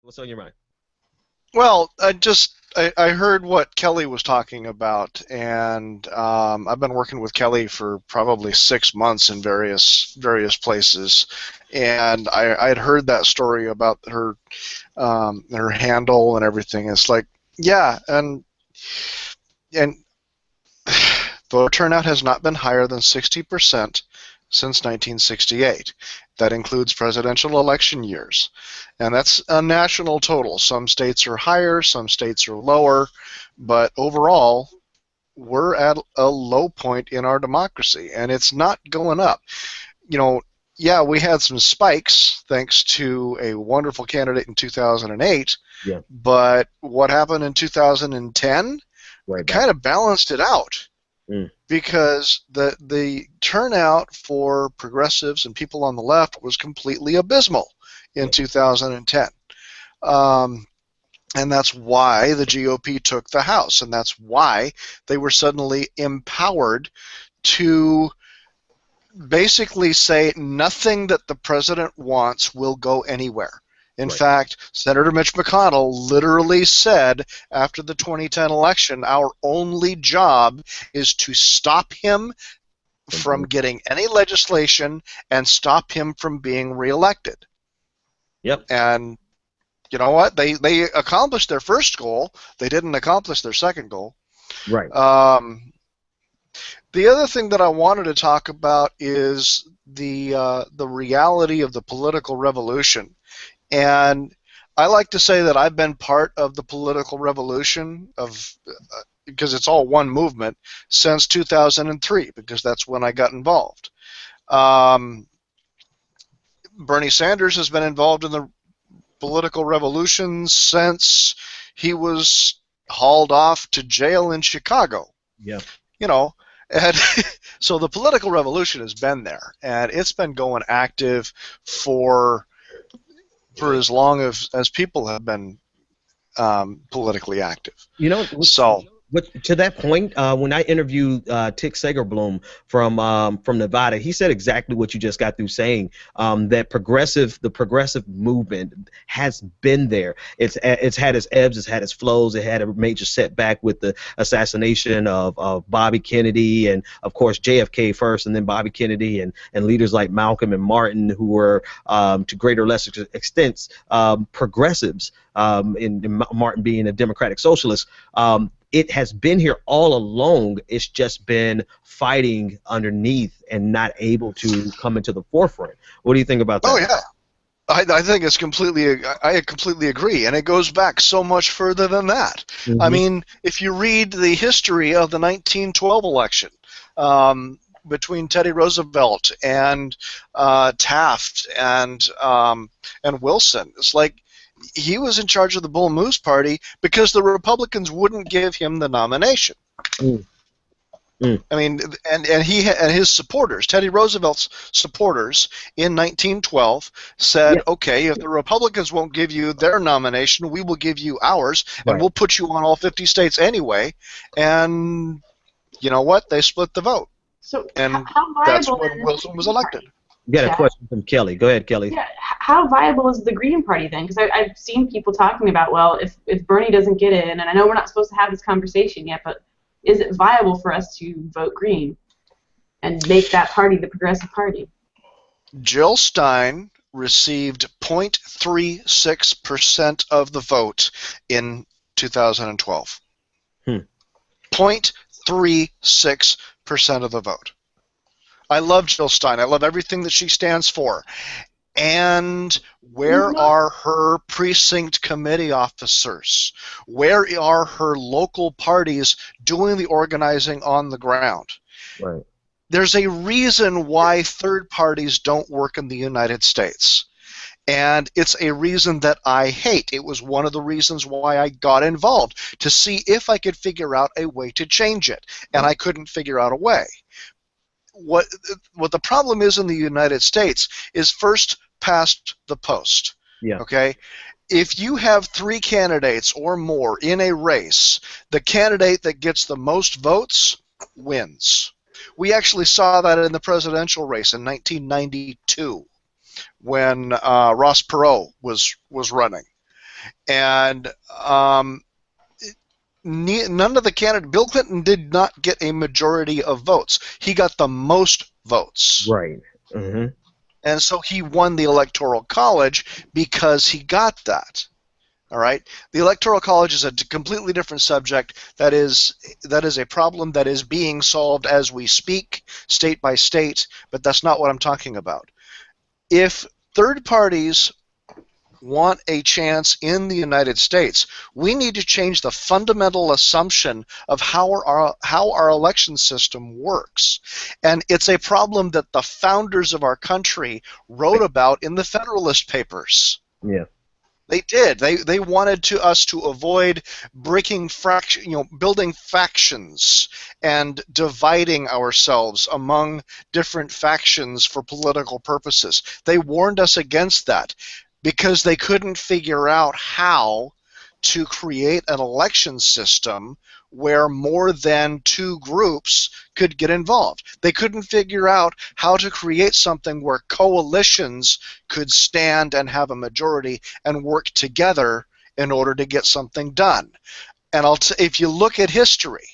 What's on your mind? Well, I heard what Kelly was talking about, and I've been working with Kelly for probably 6 months in various places, and I'd heard that story about her handle and everything. It's like, yeah, and voter turnout has not been higher than 60% since 1968. That includes presidential election years. And that's a national total. Some states are higher, some states are lower, but overall, we're at a low point in our democracy, and it's not going up. You know, yeah, we had some spikes thanks to a wonderful candidate in 2008, Yeah, but what happened in 2010 right back. kind of balanced it out Mm, because the turnout for progressives and people on the left was completely abysmal in yeah, 2010. Um, and that's why the GOP took the House, and that's why they were suddenly empowered to basically say nothing that the president wants will go anywhere. In right. fact, Senator Mitch McConnell literally said after the 2010 election, our only job is to stop him from Mhm. getting any legislation and stop him from being reelected. Yep. And you know what? They accomplished their first goal. They didn't accomplish their second goal. Right. Um, the other thing that I wanted to talk about is the reality of the political revolution. And I like to say that I've been part of the political revolution of because it's all one movement since 2003 because that's when I got involved. Um, Bernie Sanders has been involved in the political revolution since he was hauled off to jail in Chicago. Yeah. You know, and so the political revolution has been there, and it's been going active for as long as people have been politically active. You know, what, So, to that point, when I interviewed Tick Segerblom from Nevada, he said exactly what you just got through saying. That the progressive movement has been there. It's had its ebbs, it's had its flows. It had a major setback with the assassination of Bobby Kennedy, and of course JFK first, and then Bobby Kennedy, and leaders like Malcolm and Martin, who were to greater or lesser extents progressives. In Martin being a democratic socialist, it has been here all along. It's just been fighting underneath and not able to come into the forefront. What do you think about oh that? yeah, I think it's completely. I completely agree, and it goes back so much further than that. I Hmm. mean, if you read the history of the 1912 election between Teddy Roosevelt and Taft and Wilson, it's like he was in charge of the Bull Moose Party because the Republicans wouldn't give him the nomination. Mm, mm. I mean, and his supporters, Teddy Roosevelt's supporters in 1912 Yeah, said, okay, if the Republicans won't give you their nomination, we will give you ours, and right. we'll put you on all 50 states anyway. And you know what? They split the vote, So and how that's viable when then is the Wilson was Green elected. Party, You got a Chad? question from Kelly. Go ahead, Kelly. Yeah, how viable is the Green Party then? Because I've seen people talking about, well, if Bernie doesn't get in, and I know we're not supposed to have this conversation yet, but is it viable for us to vote Green and make that party the progressive party? Jill Stein received 0.36% of the vote in 2012. Hmm. 0.36% of the vote. I love Jill Stein. I love everything that she stands for. And where are her precinct committee officers? Where are her local parties doing the organizing on the ground? Right. There's a reason why third parties don't work in the United States. And it's a reason that I hate. It was one of the reasons why I got involved, to see if I could figure out a way to change it. And Right. I couldn't figure out a way. What the problem is in the United States is first past the post. Yeah. Okay? If you have three candidates or more in a race, the candidate that gets the most votes wins. We actually saw that in the presidential race in 1992 when Ross Perot was running. And none of the candidates, Bill Clinton did not get a majority of votes. He got the most votes. Right. Mm-hmm. And so he won the Electoral College because he got that. All right. The Electoral College is a completely different subject. That is a problem that is being solved as we speak, state by state, but that's not what I'm talking about. If third parties want a chance in the United States, we need to change the fundamental assumption of how our election system works. And it's a problem that the founders of our country wrote about in the Federalist Papers. Yeah. They did. They wanted us to avoid building factions and dividing ourselves among different factions for political purposes. They warned us against that because they couldn't figure out how to create an election system where more than two groups could get involved. They couldn't figure out how to create something where coalitions could stand and have a majority and work together in order to get something done. And if you look at history,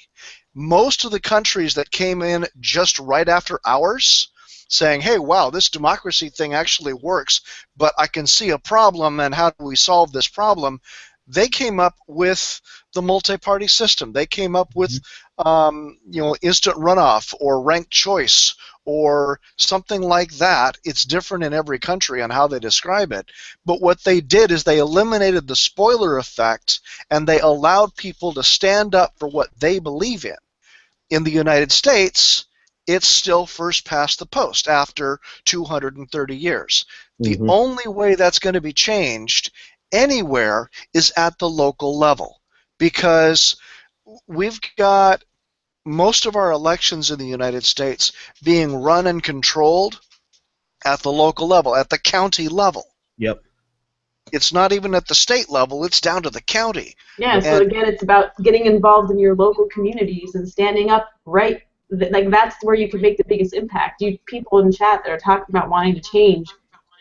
most of the countries that came in just right after ours, saying, hey, wow, this democracy thing actually works, but I can see a problem, and how do we solve this problem? They came up with the multi-party system. They came up with instant runoff or ranked choice or something like that. It's different in every country on how they describe it. But what they did is they eliminated the spoiler effect, and they allowed people to stand up for what they believe in. In the United States, it's still first past the post after 230 years. The only way that's going to be changed anywhere is at the local level, because we've got most of our elections in the United States being run and controlled at the local level, at the county level. Yep. It's not even at the state level, it's down to the county. Yeah, so again, it's about getting involved in your local communities and standing up right. Like, that's where you can make the biggest impact. You people in chat that are talking about wanting to change,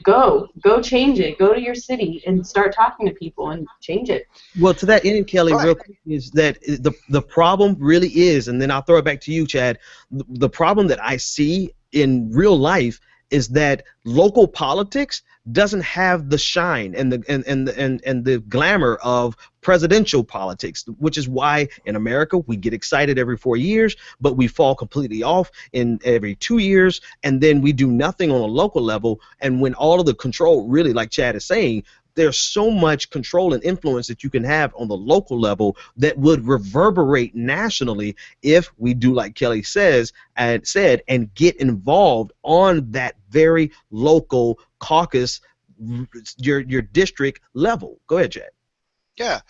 go change it. Go to your city and start talking to people and change it. Well, to that end, Kelly, real quick, is that the problem really is, and then I'll throw it back to you, Chad. The problem that I see in real life is that local politics doesn't have the shine and the glamour of presidential politics, which is why in America we get excited every 4 years, but we fall completely off in every 2 years, and then we do nothing on a local level. And when all of the control, really, like Chad is saying, there's so much control and influence that you can have on the local level that would reverberate nationally if we do like Kelly said and get involved on that very local caucus, your district level. Go ahead, Chad. Yeah,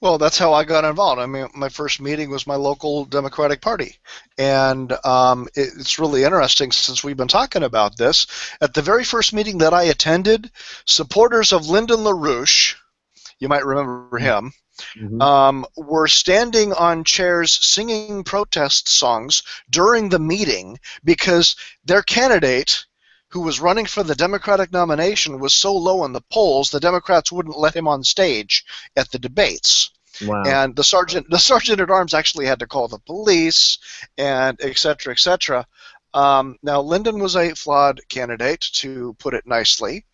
well, that's how I got involved. I mean, my first meeting was my local Democratic Party, and it's really interesting since we've been talking about this. At the very first meeting that I attended, supporters of Lyndon LaRouche, you might remember him, were standing on chairs singing protest songs during the meeting because their candidate, who was running for the Democratic nomination, was so low in the polls, the Democrats wouldn't let him on stage at the debates. Wow. And the sergeant at arms actually had to call the police, and et cetera, et cetera. Now, Lyndon was a flawed candidate, to put it nicely.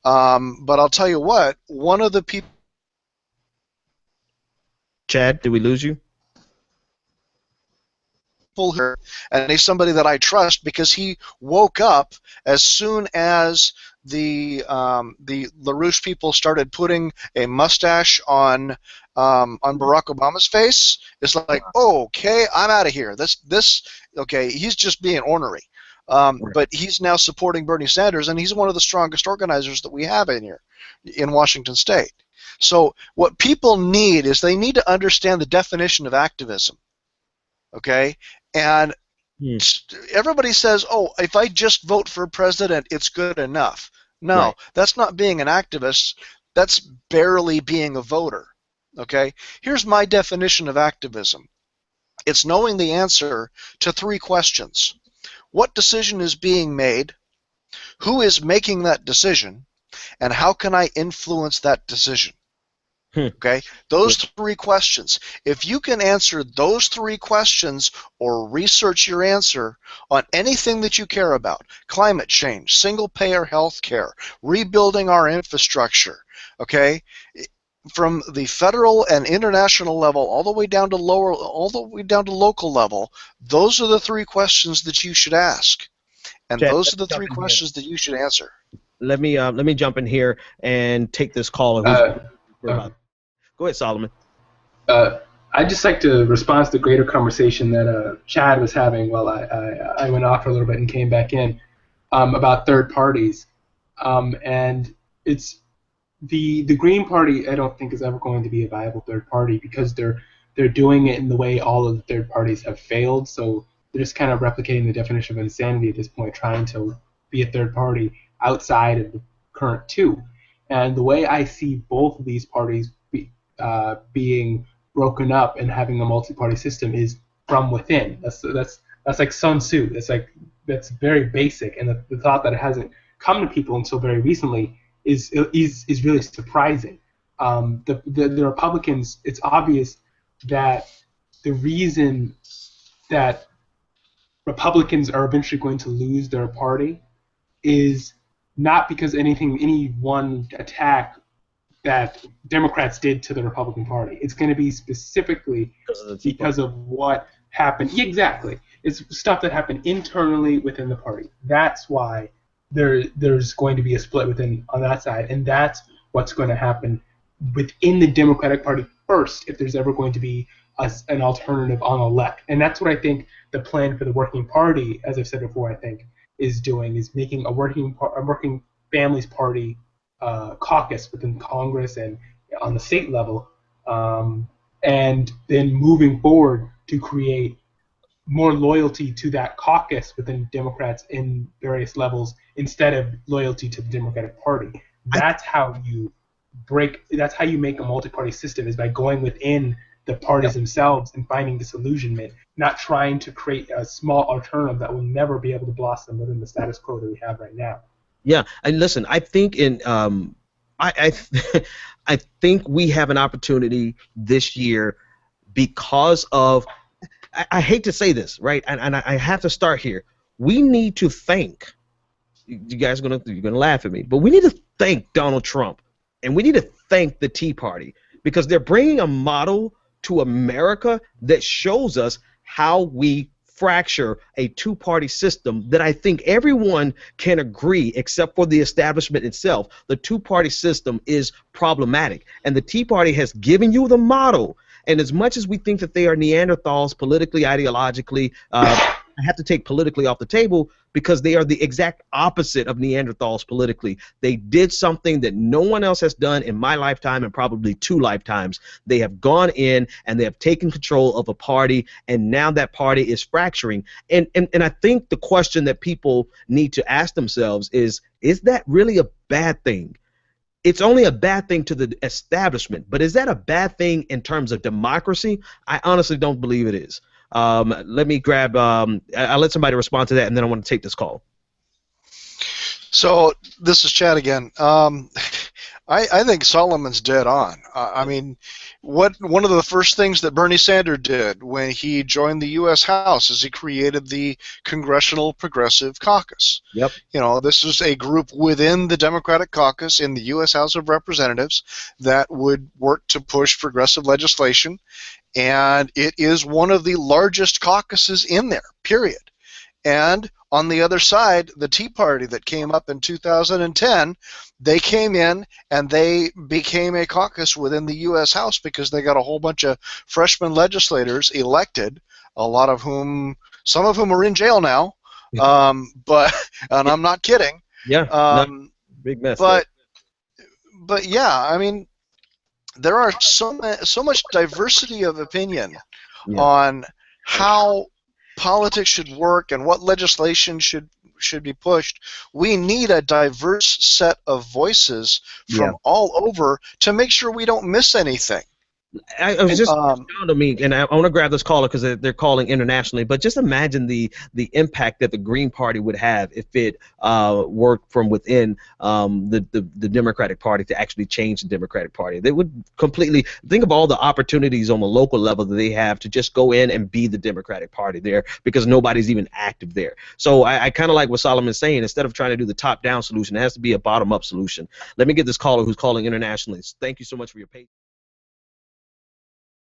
But I'll tell you what, one of the people... Chad, did we lose you? And he's somebody that I trust because he woke up as soon as the LaRouche people started putting a mustache on Barack Obama's face. It's like, oh, okay, I'm out of here. Okay, he's just being ornery. But he's now supporting Bernie Sanders, and he's one of the strongest organizers that we have in here in Washington State. So what people need is they need to understand the definition of activism. Okay? And everybody says, oh, if I just vote for president, it's good enough. No, that's not being an activist. That's barely being a voter. Okay? Here's my definition of activism. It's knowing the answer to 3 questions. What decision is being made? Who is making that decision? And how can I influence that decision? Okay, those three questions. If you can answer those three questions or research your answer on anything that you care about, climate change, single-payer health care, rebuilding our infrastructure, okay, from the federal and international level all the way down to local level, those are the three questions that you should ask, and Chad, those let are me the three jump in here. questions that you should answer. Let me jump in here and take this call. Who's Uh, for okay. about? Go ahead, Solomon. I'd just like to respond to the greater conversation that Chad was having while I went off for a little bit and came back in about third parties. And it's the Green Party, I don't think, is ever going to be a viable third party because they're doing it in the way all of the third parties have failed. So they're just kind of replicating the definition of insanity at this point, trying to be a third party outside of the current two. And the way I see both of these parties being broken up and having a multi-party system is from within. That's like Sun Tzu. That's very basic, and the thought that it hasn't come to people until very recently is really surprising. The Republicans, it's obvious that the reason that Republicans are eventually going to lose their party is not because any one attack that Democrats did to the Republican Party. It's going to be specifically because of what happened. Yeah, exactly. It's stuff that happened internally within the party. That's why there's going to be a split on that side, and that's what's going to happen within the Democratic Party first if there's ever going to be an alternative on the left. And that's what I think the plan for the Working Party, as I've said before, I think, is doing, is making a working families party caucus within Congress and on the state level, and then moving forward to create more loyalty to that caucus within Democrats in various levels instead of loyalty to the Democratic Party. That's how you make a multi-party system, is by going within the parties themselves and finding disillusionment, not trying to create a small alternative that will never be able to blossom within the status quo that we have right now. Yeah, and listen, I think I think we have an opportunity this year because of, I hate to say this, right, and I have to start here. We need to thank, you guys you're gonna laugh at me, but we need to thank Donald Trump, and we need to thank the Tea Party, because they're bringing a model to America that shows us how we fracture a two-party system that I think everyone can agree, except for the establishment itself. The two-party system is problematic, and the Tea Party has given you the model. And as much as we think that they are Neanderthals politically, ideologically, I have to take politically off the table, because they are the exact opposite of Neanderthals politically. They did something that no one else has done in my lifetime and probably 2 lifetimes. They have gone in and they have taken control of a party, and now that party is fracturing. And I think the question that people need to ask themselves is that really a bad thing? It's only a bad thing to the establishment, but is that a bad thing in terms of democracy? I honestly don't believe it is. Let me grab, I'll let somebody respond to that, and then I want to take this call. So this is Chad again. I think Solomon's dead on. I mean, one of the first things that Bernie Sanders did when he joined the U.S. House is he created the Congressional Progressive Caucus. Yep. You know, this is a group within the Democratic Caucus in the U.S. House of Representatives that would work to push progressive legislation, and it is one of the largest caucuses in there, period. And on the other side, the Tea Party that came up in 2010, they came in and they became a caucus within the U.S. House because they got a whole bunch of freshman legislators elected, a lot of whom, some of whom are in jail now, but, and I'm not kidding. Yeah, big mess. But yeah, I mean, there are so much diversity of opinion on how politics should work and what legislation should be pushed. We need a diverse set of voices from all over to make sure we don't miss anything. I was just Um, down to me, and I want to grab this caller because they're calling internationally. But just imagine the impact that the Green Party would have if it worked from within the Democratic Party to actually change the Democratic Party. They would completely think of all the opportunities on the local level that they have to just go in and be the Democratic Party there because nobody's even active there. So I kind of like what Solomon's saying. Instead of trying to do the top-down solution, it has to be a bottom-up solution. Let me get this caller who's calling internationally. Thank you so much for your patience.